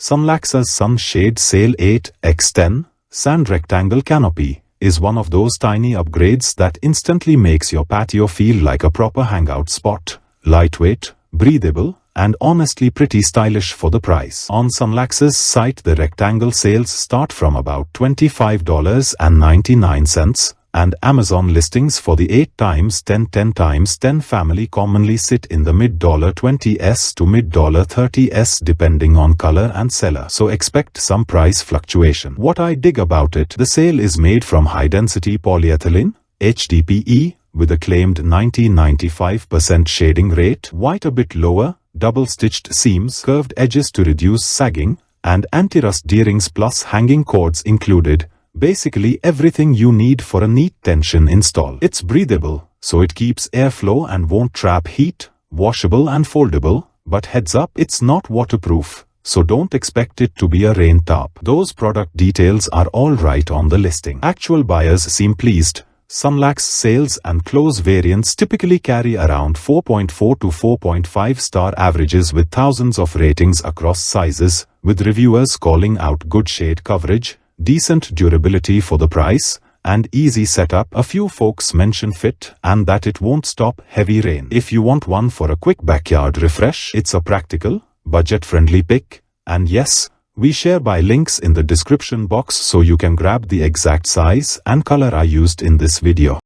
SUNLAX's Sunshade Sail 8x10 Sand Rectangle Canopy is one of those tiny upgrades that instantly makes your patio feel like a proper hangout spot. Lightweight, breathable, and honestly pretty stylish for the price. On SUNLAX's site, the rectangle sails start from about $25.99, and Amazon listings for the 8x10 10x10 family commonly sit in the mid-$20s to mid-$30s depending on color and seller, so expect some price fluctuation. What I dig about it: the sail is made from high-density polyethylene, HDPE, with a claimed 90-95% shading rate, white a bit lower, double-stitched seams, curved edges to reduce sagging, and anti-rust D-rings plus hanging cords included. Basically everything you need for a neat tension install. It's breathable, so it keeps airflow and won't trap heat, washable and foldable, but heads up, it's not waterproof, so don't expect it to be a rain tarp. Those product details are all right on the listing. Actual buyers seem pleased. SUNLAX sales and close variants typically carry around 4.4 to 4.5 star averages with thousands of ratings across sizes, with reviewers calling out good shade coverage, decent durability for the price, and easy setup. A few folks mention fit and that it won't stop heavy rain. If you want one for a quick backyard refresh, it's a practical, budget-friendly pick. And yes, we share buy links in the description box so you can grab the exact size and color I used in this video.